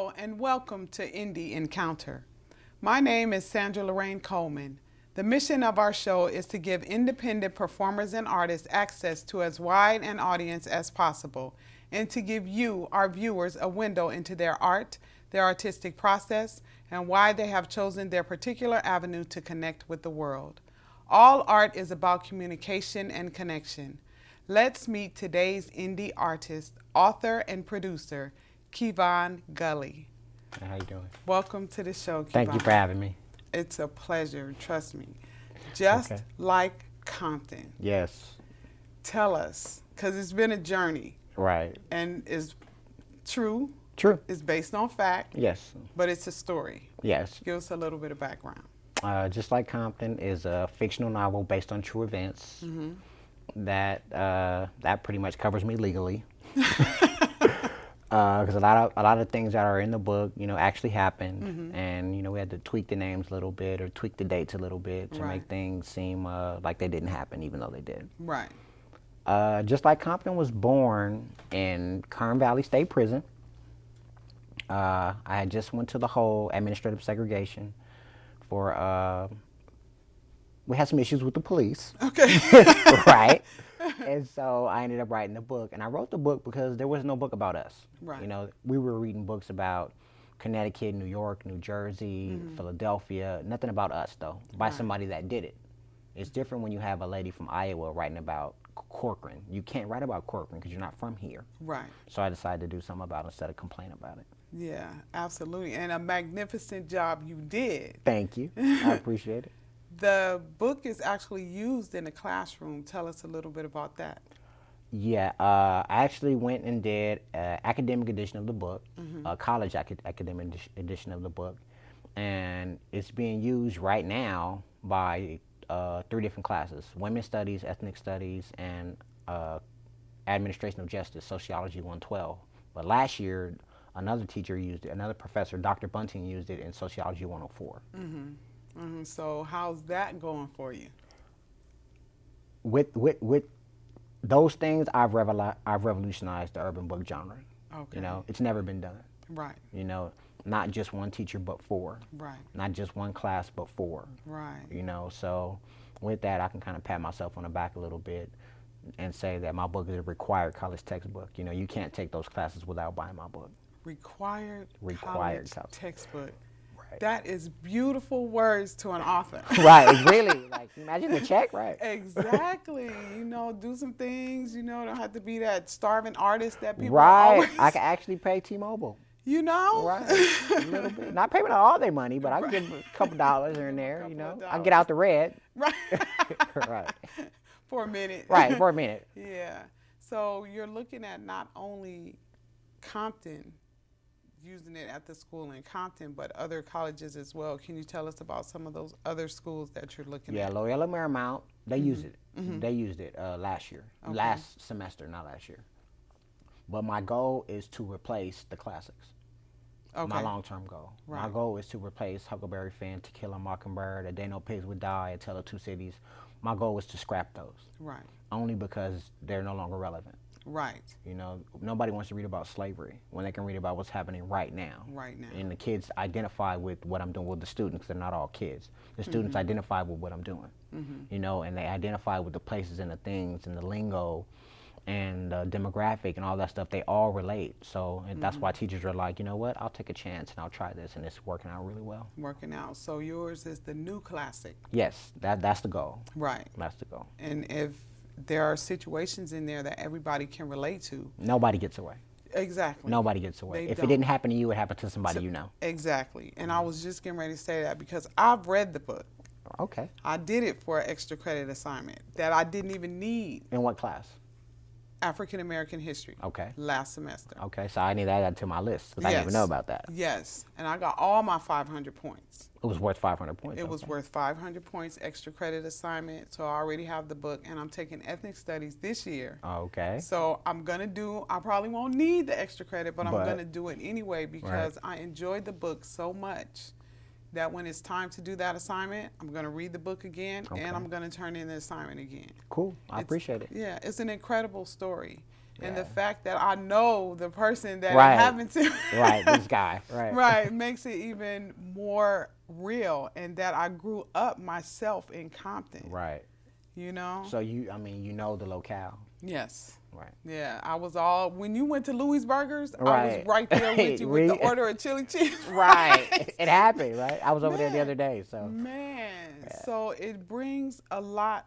Hello and welcome to Indie Encounter. My name is Sandra Lorraine Coleman. The mission of our show is to give independent performers and artists access to as wide an audience as possible and to give you, our viewers, a window into their art, their artistic process, and why they have chosen their particular avenue to connect with the world. All art is about communication and connection. Let's meet today's indie artist, author, and producer, Kevon Gulley. How you doing? Welcome to the show, Kevon. Thank you for having me. It's a pleasure, trust me. Just Okay. Like Compton. Yes. Tell us, because it's been a journey. Right. And it's true. True. It's based on fact. Yes. But it's a story. Yes. Give us a little bit of background. Just Like Compton is a fictional novel based on true events that pretty much covers me legally. Because a lot of things that are in the book, actually happened, and we had to tweak the names a little bit or tweak the dates a little bit to make things seem like they didn't happen, even though they did. Right. Just Like Compton was born in Kern Valley State Prison. I had just went to the whole administrative segregation for. We had some issues with the police. Okay. Right. And so I ended up writing the book, and I wrote the book because there was no book about us. Right. We were reading books about Connecticut, New York, New Jersey, Philadelphia. Nothing about us, though, by somebody that did it. It's different when you have a lady from Iowa writing about Corcoran. You can't write about Corcoran because you're not from here. Right. So I decided to do something about it instead of complain about it. Yeah, absolutely. And a magnificent job you did. Thank you. I appreciate it. The book is actually used in the classroom. Tell us a little bit about that. Yeah, I actually went and did an academic edition of the book, a college academic edition of the book, and it's being used right now by 3 different classes: Women's Studies, Ethnic Studies, and Administration of Justice, Sociology 112. But last year, another teacher used it, another professor, Dr. Bunting, used it in Sociology 104. So how's that going for you? With those things, I've revolutionized the urban book genre. Okay. It's never been done. Right. Not just one teacher, but 4. Right. Not just one class, but 4. Right. So with that, I can kind of pat myself on the back a little bit and say that my book is a required college textbook. You can't take those classes without buying my book. Required college textbook. Right. That is beautiful words to an author. Right. It's really imagine the check, right? Exactly. Do some things. Don't have to be that starving artist that people Right. always. I can actually pay T-Mobile. Right. A little bit. Not pay me all their money, but I can give them a couple dollars here and there. I can get out the red. Right. Right. For a minute. Right. For a minute. Yeah. So you're looking at not only Compton, using it at the school in Compton, but other colleges as well. Can you tell us about some of those other schools that you're looking at? Yeah, Loyola Marymount, they used it. They used it last year, last semester, not last year. But my goal is to replace the classics. Okay. My long-term goal. Right. My goal is to replace Huckleberry Finn, To Kill a Mockingbird, A Day No Pigs Would Die, A Tale of Two Cities. My goal is to scrap those. Right. Only because they're no longer relevant. Right. Nobody wants to read about slavery when they can read about what's happening right now. Right now. And the kids identify with what I'm doing with the students, because they're not all kids. The students identify with what I'm doing, and they identify with the places and the things and the lingo and the demographic and all that stuff. They all relate. So and that's why teachers are like, you know what, I'll take a chance and I'll try this, and it's working out really well. Working out. So yours is the new classic. Yes, that's the goal. Right. That's the goal. And if there are situations in there that everybody can relate to. Nobody gets away. Exactly. Nobody gets away. They If don't. it didn't happen to you, it happened to somebody you know. Exactly. And I was just getting ready to say that because I've read the book. Okay. I did it for an extra credit assignment that I didn't even need. In what class? African American history. Okay. Last semester. Okay, so I need to add that to my list because I didn't even know about that. Yes. And I got all my 500 points. It was worth 500 points. It was worth 500 points, extra credit assignment. So I already have the book, and I'm taking ethnic studies this year. Okay. So I probably won't need the extra credit, but I'm going to do it anyway because I enjoyed the book so much that when it's time to do that assignment, I'm going to read the book again, and I'm going to turn in the assignment again. Cool. I appreciate it. Yeah, it's an incredible story. And the Yeah. fact that I know the person that Right. it happened to, Right. This guy. Right. right, makes it even more real. And that I grew up myself in Compton, Right. you know? So I mean, you know the locale. Yes. Right. Yeah, I was all, when you went to Louis Burgers, I was Right. right there with you with the order of chili cheese Right. fries. It happened, right? I was over there the Man, other day, so. man. Yeah. So it brings a lot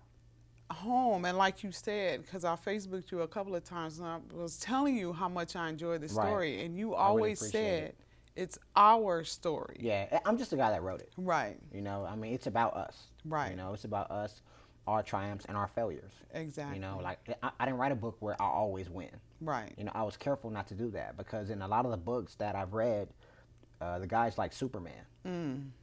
home. And like you said, because I Facebooked you a couple of times and I was telling you how much I enjoyed the Right. story. And you I really always appreciate said it. it's our story. Yeah, I'm just the guy that wrote it. Right, You know, I mean, it's about us. Right. You know, it's about us, our triumphs and our failures. exactly. You know, like I didn't write a book where I always win. Right, You know, I was careful not to do that because in a lot of the books that I've read, the guys like Superman,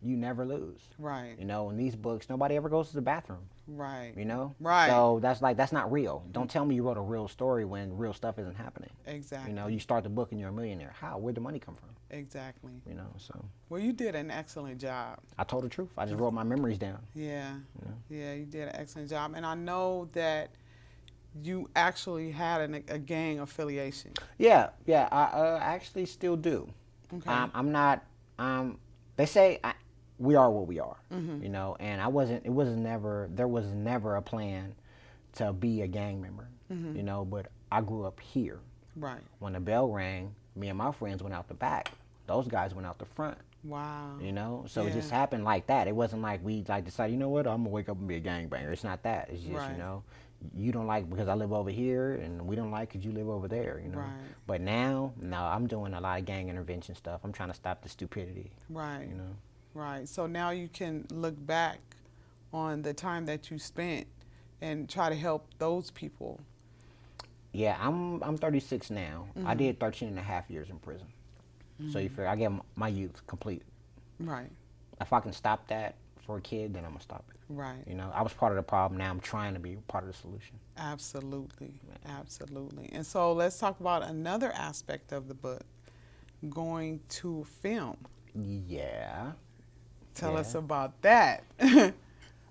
you never lose. right, You know, in these books, nobody ever goes to the bathroom. right. You know, Right. So that's not real. Don't tell me you wrote a real story when real stuff isn't happening. Exactly. You know, you start the book and you're a millionaire. How? Where'd the money come from? Exactly. You know, so Well, you did an excellent job. I told the truth. I just wrote my memories down. Yeah. You know? Yeah, you did an excellent job. And I know that you actually had a gang affiliation. Yeah, yeah. I actually still do. Okay. I'm not. They say we are what we are. You know, and I wasn't. It was never. There was never a plan to be a gang member. You know, but I grew up here. Right. When the bell rang, me and my friends went out the back. Those guys went out the front. Wow. You know, so it just Yeah. happened like that. It wasn't like we like decided, you know what, I'm gonna wake up and be a gangbanger. It's not that. It's just Right. you know, you don't like because I live over here, and we don't like because you live over there. You know. Right. But now, no, I'm doing a lot of gang intervention stuff. I'm trying to stop the stupidity. Right. You know. Right. So now you can look back on the time that you spent and try to help those people. Yeah, I'm 36 now. I did 13 and a half years in prison. So you figure I get my youth complete. Right. If I can stop that for a kid, then I'm gonna stop it. Right. You know, I was part of the problem. Now I'm trying to be part of the solution. Absolutely. Absolutely. And so let's talk about another aspect of the book, going to film. Yeah. Tell us Yeah. about that.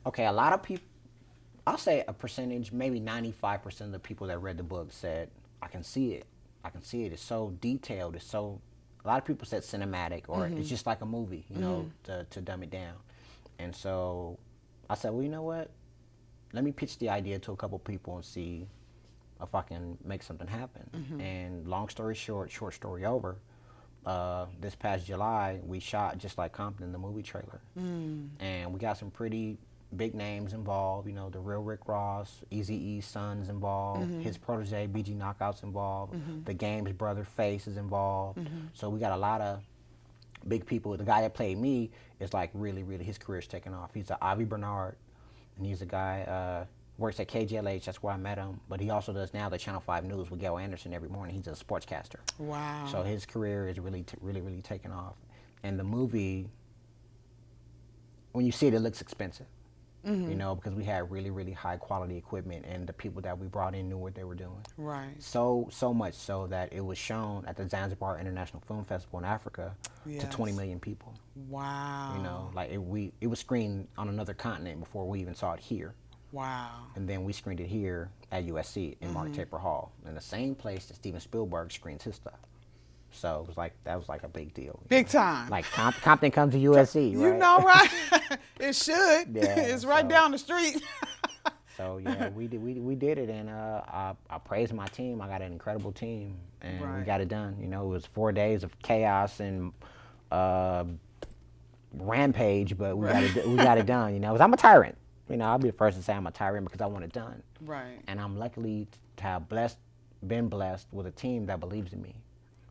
Okay, a lot of people, I'll say a percentage, maybe 95% of the people that read the book said, I can see it. I can see it. It's so detailed. It's so, a lot of people said cinematic or it's just like a movie, you know, to dumb it down. And so I said, well, you know what? Let me pitch the idea to a couple people and see if I can make something happen. And long story short, short story over, this past July, we shot Just Like Compton, the movie trailer. And we got some pretty big names involved, you know, the real Rick Ross, Eazy-E's son's involved, his protege, BG Knockout's involved, the Game's brother, Face, is involved. So we got a lot of big people. The guy that played me is like really, really, his career's taken off. He's a Avi Bernard, and he's a guy, works at KGLH, that's where I met him, but he also does now the Channel 5 News with Gail Anderson every morning. He's a sportscaster. Wow. So his career is really, really taken off. And the movie, when you see it, it looks expensive. You know, because we had really, really high quality equipment and the people that we brought in knew what they were doing. Right. So much so that it was shown at the Zanzibar International Film Festival in Africa to Yes. 20 million people. Wow. You know, like it was screened on another continent before we even saw it here. Wow. And then we screened it here at USC in Mark Taper Hall, in the same place that Steven Spielberg screens his stuff. So it was like, that was like a big deal. Big time. Like Compton comes to USC, right? You know, right? It should. Yeah, It's right so- down the street. So yeah, we did it, and I praise my team. I got an incredible team, and we Right. got it done. You know, it was 4 days of chaos and rampage, but we got it done. You know, 'cause I'm a tyrant. You know, I'll be the first to say I'm a tyrant because I want it done. Right. And I'm lucky to have been blessed with a team that believes in me.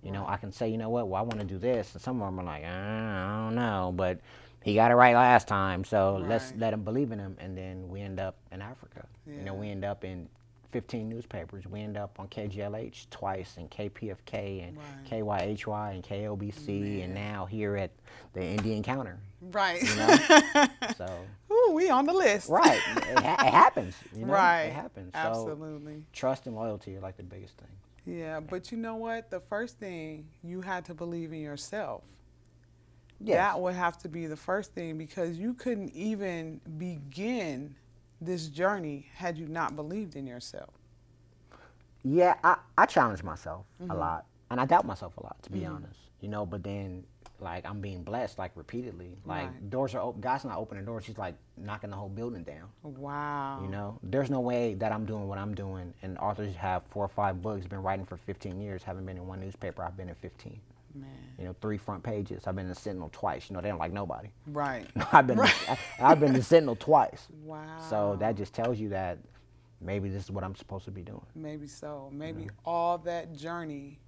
You know, I can say, you know what, well, I want to do this, and some of them are like, I don't know, but he got it right last time, so let's Right. let him believe in him, and then we end up in Africa. You know, Yeah. we end up in 15 newspapers. We end up on KGLH twice, and KPFK, and Right. KYHY, and KOBC, and now here at the Indian Counter. Right. You know? So, Ooh, we on the list. right, it happens. You know? Right. It happens. So, Absolutely. trust and loyalty are like the biggest thing. Yeah, but you know what? The first thing, you had to believe in yourself. Yes. That would have to be the first thing, because you couldn't even begin this journey had you not believed in yourself. Yeah, I challenge myself a lot, and I doubt myself a lot, to be honest. You know, but then like I'm being blessed like repeatedly. Like Right. doors are open. God's not opening doors. He's like knocking the whole building down. Wow. You know, there's no way that I'm doing what I'm doing, and authors have 4 or 5 books, been writing for 15 years, haven't been in one newspaper. I've been in 15. Man. You know, 3 front pages. I've been in the Sentinel twice. You know, they don't like nobody. Right. I've been in the Sentinel twice. Wow. So that just tells you that maybe this is what I'm supposed to be doing. Maybe so. Maybe all that journey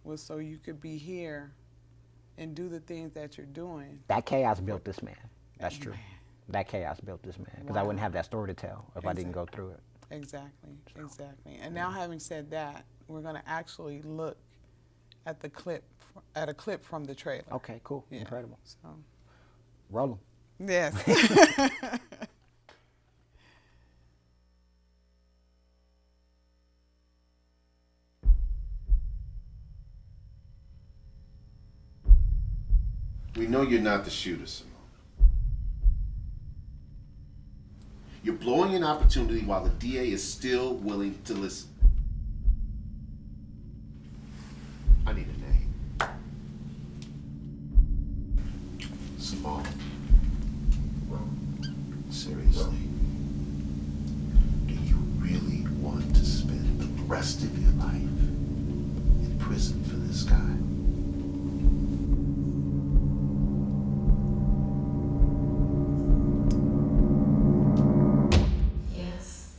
was so you could be here and do the things that you're doing. That chaos built this man. That's true. That chaos built this man because I Wow. wouldn't have that story to tell if I didn't go through it. Exactly. Exactly. And now, having said that, we're going to actually look at the clip, at a clip from the trailer. Okay, cool, Yeah. incredible. So, Roll 'em. yes. We know you're not the shooter, Simone. You're blowing an opportunity while the DA is still willing to listen. I need a name. Simone. Seriously. Do you really want to spend the rest of your life in prison for this guy? Yes.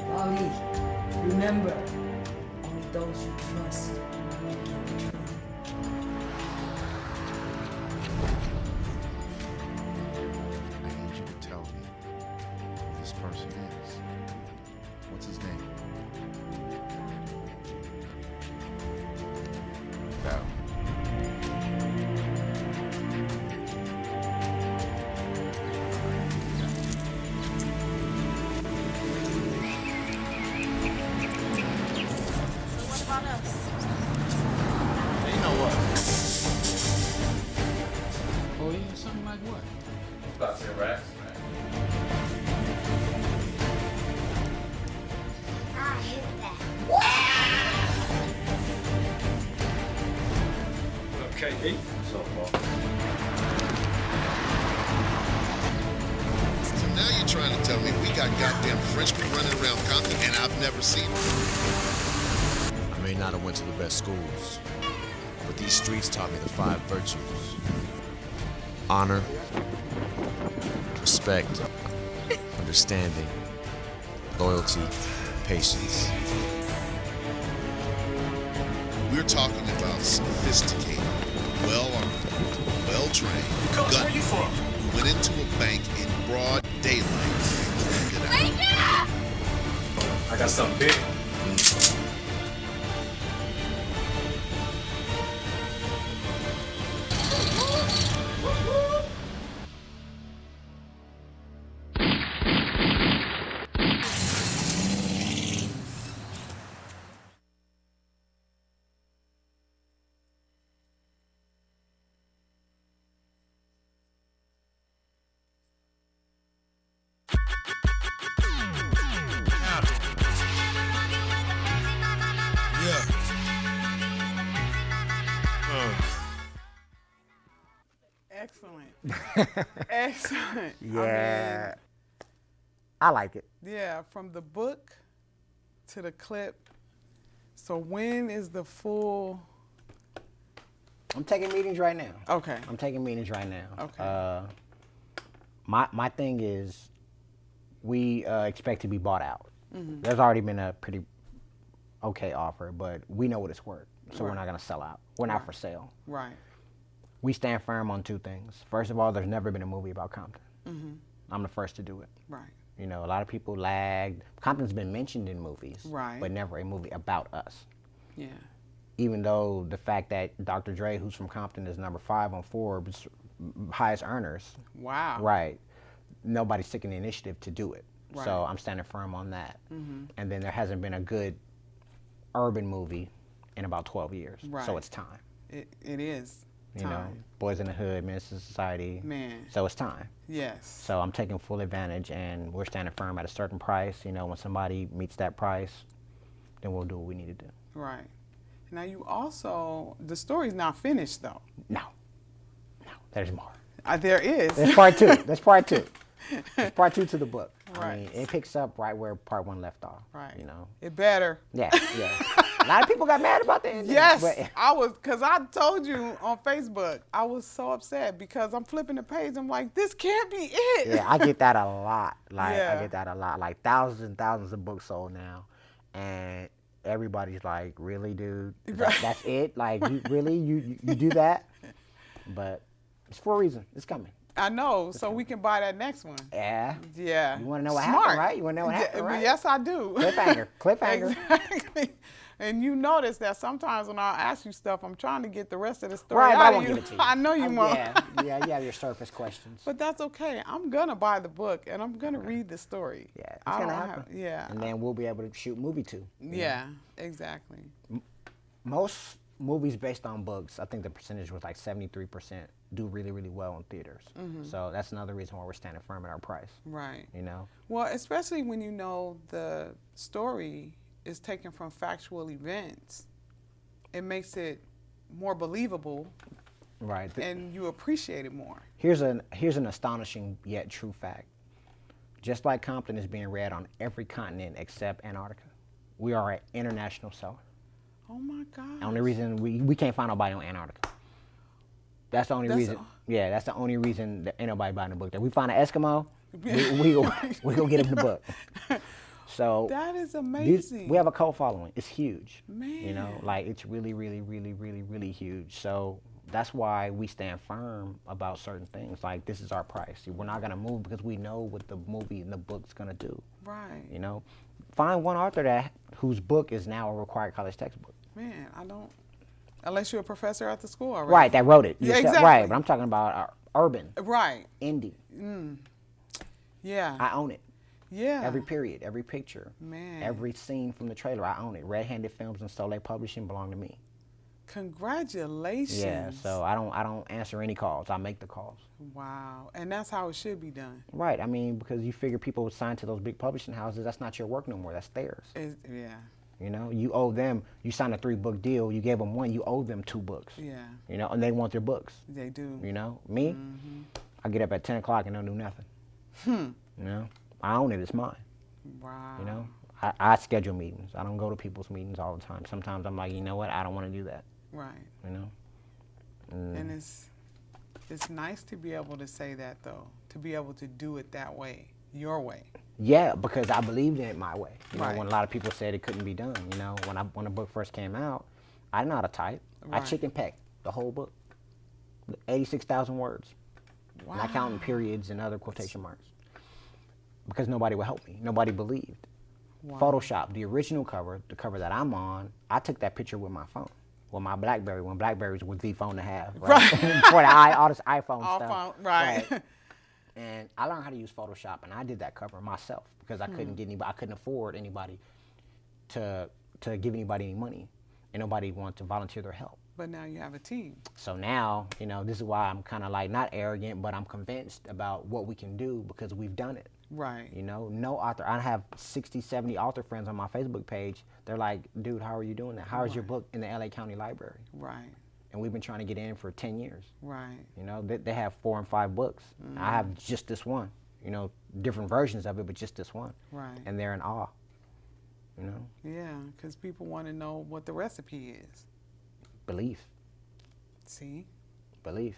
Wally, remember, only those you trust can betray you. I need you to tell me who this person is. What's his name? Val. So what about us? You know what? Oh yeah, something like what? About to say rats, man. I hit that. Okay, Pete. So far. So now you're trying to tell me we got goddamn Frenchmen running around Compton and I've never seen them? I may not have went to the best schools, but these streets taught me the 5 virtues. Honor, respect, understanding, loyalty, patience. We're talking about sophisticated, well-armed, well-trained Coach, where you from? who went into a bank in broad daylight. I got something big. Yeah. Excellent. Excellent. Yeah, I like it. Yeah, from the book to the clip. So when is the full? I'm taking meetings right now. Okay. I'm taking meetings right now. Okay. My thing is, we expect to be bought out. There's already been a pretty okay offer, but we know what it's worth, so we're Right. not gonna sell out. We're not for sale. Right. We stand firm on 2 things. First of all, there's never been a movie about Compton. I'm the first to do it. Right. You know, a lot of people lagged. Compton's been mentioned in movies, Right. but never a movie about us. Yeah. even though the fact that Dr. Dre, who's from Compton, is number 5 on Forbes highest earners. Wow. Right. Nobody's taking the initiative to do it. Right. So I'm standing firm on that. And then there hasn't been a good urban movie in about 12 years. Right. So it's time. It is You time. know, Boys in the Hood, Minister Society. Man. So it's time. Yes. So I'm taking full advantage, and we're standing firm at a certain price. You know, when somebody meets that price, then we'll do what we need to do. Right. Now you also, the story's not finished though. No, there's more. There is. There's part 2. There's part 2. There's part 2 to the book. I Right. mean, it picks up right where part 1 left off. Right. You know. It better. Yeah. A lot of people got mad about the ending. Yes, but- because I told you on Facebook, I was so upset because I'm flipping the page. I'm like, this can't be it. Yeah, I get that a lot. Like, Yeah. I get that a lot. Like, thousands and thousands of books sold now. And everybody's like, really, dude? That's it? Like, you really? You do that? But it's for a reason. It's coming. I know, so we can buy that next one. Yeah. Yeah. You want to know what Smart. happened, right? You want to know what happened, right? Yes, I do. Cliffhanger. Cliffhanger. Exactly. And you notice that sometimes when I ask you stuff, I'm trying to get the rest of the story Right, but out I of won't you. give it to you. I know you won't. Yeah, you have your surface questions. But that's okay. I'm gonna buy the book and I'm gonna read the story. Yeah, it's I going to don't happen. yeah. And then we'll be able to shoot movie 2. Yeah, exactly. Most movies based on books, I think the percentage was like 73%, do really, really well in theaters. So that's another reason why we're standing firm at our price. Right. You know? Well, especially when you know the story is taken from factual events, it makes it more believable Right. and you appreciate it more. Here's an astonishing yet true fact. Just Like Compton is being read on every continent except Antarctica. We are an international seller. Oh my God. The only reason we can't find nobody on Antarctica. That's the only reason. Yeah, that's the only reason that ain't nobody buying the book. That we find an Eskimo, we gonna get him the book. So that is amazing. we have a cult following. It's huge. Man. You know, like it's really, really, really, really, really huge. So that's why we stand firm about certain things. Like, this is our price. We're not gonna move because we know what the movie and the book's gonna do. Right. You know, find one author whose book is now a required college textbook. Man, I don't. Unless you're a professor at the school already. Right, that wrote it. Yeah, yourself. exactly. Right, but I'm talking about urban, Right. indie. Yeah. I own it. Yeah. Every period, every picture, Man. every scene from the trailer, I own it. Red Handed Films and Soleil Publishing belong to me. Congratulations. Yeah, so I don't answer any calls. I make the calls. Wow. And that's how it should be done. Right. I mean, because you figure people sign to those big publishing houses, that's not your work no more. That's theirs. Yeah. You know, you owe them. You signed a 3-book deal. You gave them one. You owe them 2 books. Yeah. You know, and they want their books. They do. You know, me, I get up at 10 o'clock and don't do nothing. You know, I own it. It's mine. Wow. You know, I schedule meetings. I don't go to people's meetings all the time. Sometimes I'm like, you know what? I don't want to do that. Right. You know. And it's nice to be able to say that though, to be able to do it that way, your way. Yeah, because I believed in it my way. You Right. know, when a lot of people said it couldn't be done. You know, when the book first came out, I didn't know how to type. I Right. chicken pecked the whole book, 86,000 words, Wow. not counting periods and other quotation marks, because nobody would help me. Nobody believed. Wow. Photoshop, the original cover, the cover that I'm on, I took that picture with my phone, with my BlackBerry, when BlackBerries was the phone to have, right? For all this iPhone All stuff. right. And I learned how to use Photoshop, and I did that cover myself because I couldn't get anybody, I couldn't afford anybody to give anybody any money, and nobody wanted to volunteer their help. But now you have a team. So now, you know, this is why I'm kind of like not arrogant, but I'm convinced about what we can do because we've done it. Right. You know, no author. I have 60, 70 author friends on my Facebook page. They're like, dude, how are you doing that? How is your book in the LA County Library? Right. And we've been trying to get in for 10 years. Right. You know, they have 4 and 5 books. I have just this one, you know, different versions of it, but just this one. Right. And they're in awe, you know, Yeah, because people want to know what the recipe is. belief, See? you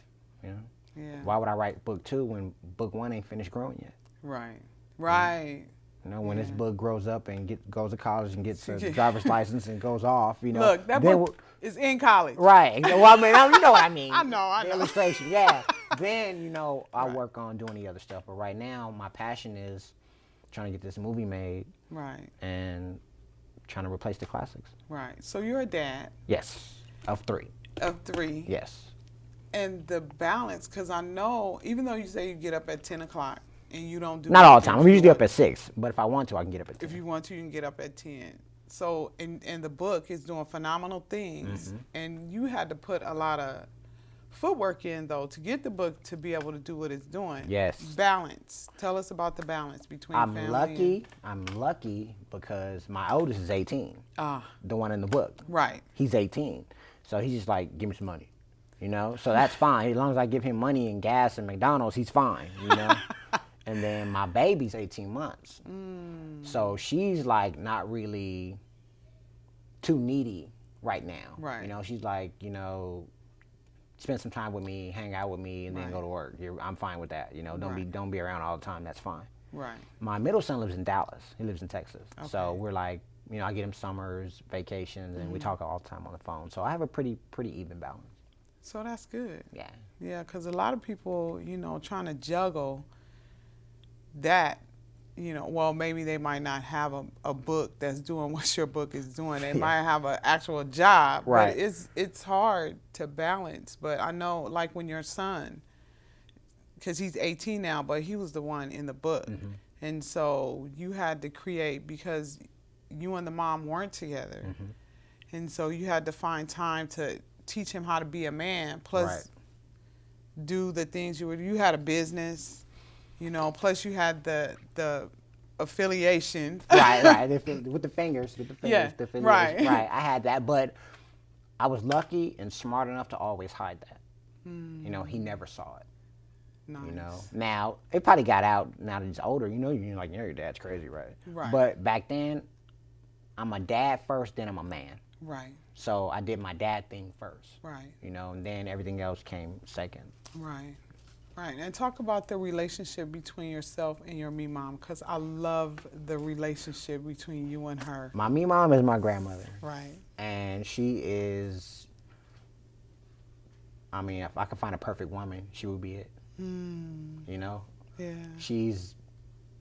know. Yeah. Why would I write book 2 when book 1 ain't finished growing yet? Right. Right. You know, when this book grows up and goes to college and gets a Yeah. driver's license and goes off, you know. Look, that then book is in college. right. Well, I mean, you know what I mean. I know. The illustration, yeah. Then, you know, I work on doing the other stuff. But right now, my passion is trying to get this movie made Right. and trying to replace the classics. Right. So you're a dad Yes, of 3. of 3. Yes. And the balance, because I know, even though you say you get up at 10 o'clock and you don't do Not all the anything, time. if I'm you usually up want- at 6, but if I want to, I can get up at 10. If you want to, you can get up at 10. So, and the book is doing phenomenal things. Mm-hmm. And you had to put a lot of footwork in, though, to get the book to be able to do what it's doing. Yes. Balance. Tell us about the balance between I'm family lucky. I'm lucky because my oldest is 18. The one in the book. Right. He's 18. So he's just like, give me some money. You know? So that's fine. As long as I give him money and gas and McDonald's, he's fine. You know? And then my baby's 18 months. So she's like not really too needy right now. Right. You know, she's like, you know, spend some time with me, hang out with me, and then Right. go to work. I'm fine with that. You know, Right. don't be around all the time. That's fine. Right. My middle son lives in Dallas. He lives in Texas. So Okay. we're like, you know, I get him summers, vacations, and we Mm-hmm. talk all the time on the phone. So I have a pretty even balance. So that's good. Yeah. Yeah, because a lot of people, you know, trying to juggle that, you know, well, maybe they might not have a book that's doing what your book is doing. They might have an actual job. Right. But it's hard to balance. But I know, like when your son, because he's 18 now, but he was the one in the book. Mm-hmm. And so you had to create, because you and the mom weren't together. Mm-hmm. And so you had to find time to teach him how to be a man, plus Right. do the things you had a business, you know, plus you had the affiliation. right. With the fingers. Yeah, the fingers. right. Right. I had that, but I was lucky and smart enough to always hide that. You know, he never saw it. Nice. You know, now it probably got out now that he's older. You know, you're like, your dad's crazy, right? Right. But back then, I'm a dad first, then I'm a man. Right, So I did my dad thing first. right, You know, and then everything else came second. right. Right, and talk about the relationship between yourself and your me mom, because I love the relationship between you and her. My me mom is my grandmother. Right, And she is, I mean, if I could find a perfect woman, she would be it. You know? yeah, She's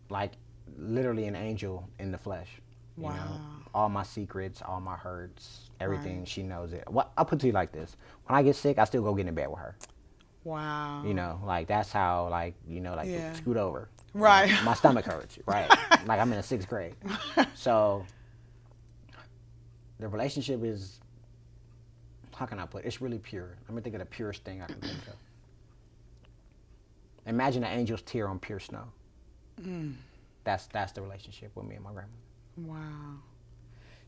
like literally an angel in the flesh. You know? Wow. All my secrets, all my hurts, everything, Right. she knows it. Well, I'll put it to you like this. When I get sick, I still go get in bed with her. wow. You know, like that's how, like, you know, like Yeah. scoot over. You know, Right. my stomach hurts, right? Like I'm in the 6th grade. So the relationship is, how can I put it? It's really pure. Let me think of the purest thing I can think of. Imagine an angel's tear on pure snow. That's the relationship with me and my grandma. Wow.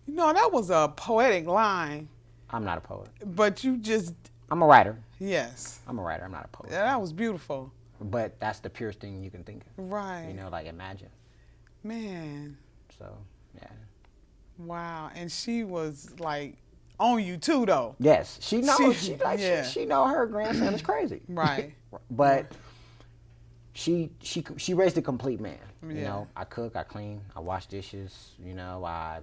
You know, that was a poetic line, I'm not a poet. but you just, I'm a writer. yes. I'm a writer. I'm not a poet. Yeah, that was beautiful. But that's the purest thing you can think of. Right. You know, like imagine. Man, So, yeah. wow. And she was like on you too, though. Yes, she knows. She- She, she know her grandson is crazy. Right. But she raised a complete man. You Yeah. know, I cook, I clean, I wash dishes. You know, I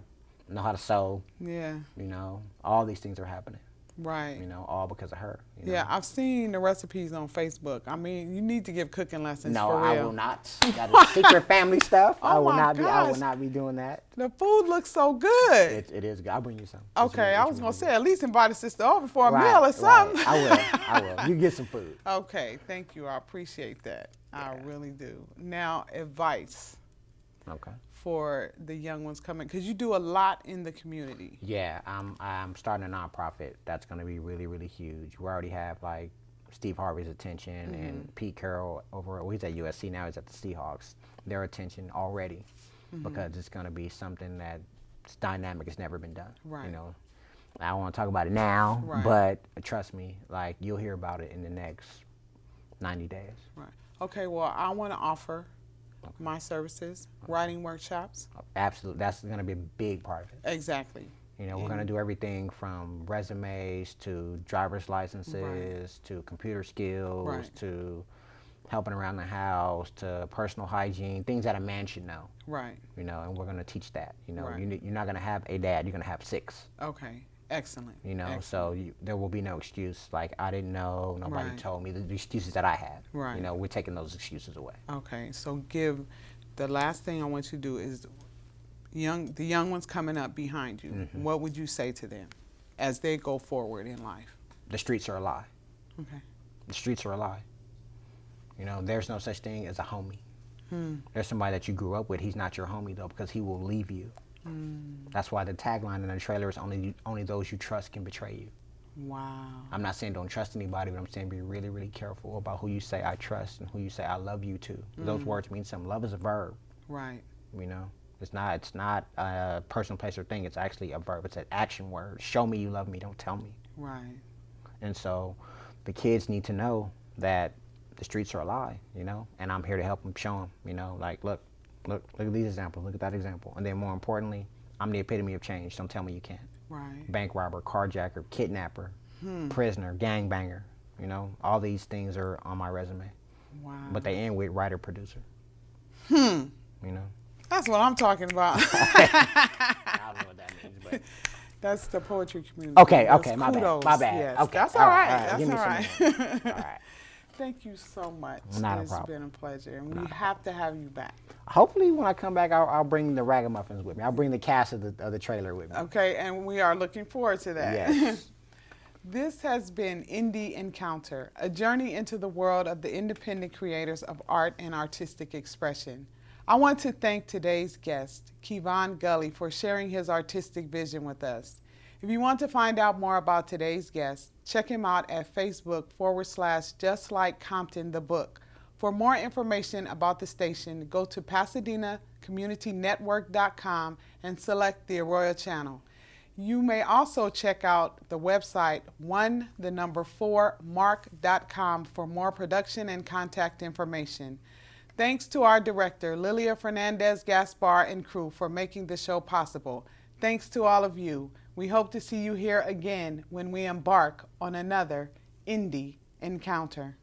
know how to sew. Yeah, You know, all these things are happening. right. You know, all because of her. You know? Yeah, I've seen the recipes on Facebook. I mean, you need to give cooking lessons No, for real. I will not. That is secret family stuff. I Oh will my not be. I will gosh. not be doing that. The food looks so good. It is good. I'll bring you some. Okay, I was gonna say at least invite a sister over for a Right, meal or right. something. I will. You get some food. Okay, thank you. I appreciate that. I really do. Now, advice Okay. for the young ones coming, because you do a lot in the community. Yeah, I'm starting a nonprofit that's going to be really, really huge. We already have like Steve Harvey's attention and Pete Carroll over. Well, he's at USC now. He's at the Seahawks. Their attention already, because it's going to be something that's dynamic. It's never been done. Right. You know, I don't want to talk about it now, Right. but trust me, like you'll hear about it in the next 90 days. Right. Okay, well, I want to offer my services, writing workshops. Absolutely, that's going to be a big part of it. Exactly. You know, we're going to do everything from resumes to driver's licenses to computer skills Right. to helping around the house to personal hygiene, things that a man should know. Right. You know, and we're going to teach that. You know, Right. you're not going to have a dad, you're going to have 6. Okay. Excellent. You know, Excellent. so there will be no excuse like I didn't know, nobody Right. told me, the excuses that I had. Right. You know, we're taking those excuses away. Okay, so the last thing I want you to do is the young ones coming up behind you, what would you say to them as they go forward in life? The streets are a lie. Okay. The streets are a lie. You know, there's no such thing as a homie. There's somebody that you grew up with. He's not your homie though, because he will leave you. That's why the tagline in the trailer is only those you trust can betray you. Wow. I'm not saying don't trust anybody, but I'm saying be really, really careful about who you say I trust and who you say I love you to. Those words mean something. Love is a verb. Right. You know, it's not a personal, place, or thing. It's actually a verb. It's an action word. Show me you love me. Don't tell me. Right. And so, the kids need to know that the streets are a lie. You know, and I'm here to help them, show them. You know, like look at these examples. Look at that example. And then more importantly, I'm the epitome of change. Don't tell me you can't. Right. Bank robber, carjacker, kidnapper, prisoner, gangbanger. You know, all these things are on my resume. Wow. But they end with writer, producer. You know. That's what I'm talking about. I don't know what that means, but. That's the poetry community. Okay, That's my kudos. bad. Yes. Okay, That's all right. That's Give me all right. some more. All right. Thank you so much. Not a It's problem. been a pleasure, and we have to have you back. Hopefully, when I come back, I'll bring the ragamuffins with me. I'll bring the cast of the trailer with me. Okay, and we are looking forward to that. Yes. This has been Indie Encounter, a journey into the world of the independent creators of art and artistic expression. I want to thank today's guest, Kevon Gulley, for sharing his artistic vision with us. If you want to find out more about today's guest, check him out at Facebook/Just Like Compton, the book. For more information about the station, go to PasadenaCommunityNetwork.com and select the Arroyo channel. You may also check out the website 4mark.com for more production and contact information. Thanks to our director, Lilia Fernandez-Gaspar and crew for making the show possible. Thanks to all of you. We hope to see you here again when we embark on another Indie Encounter.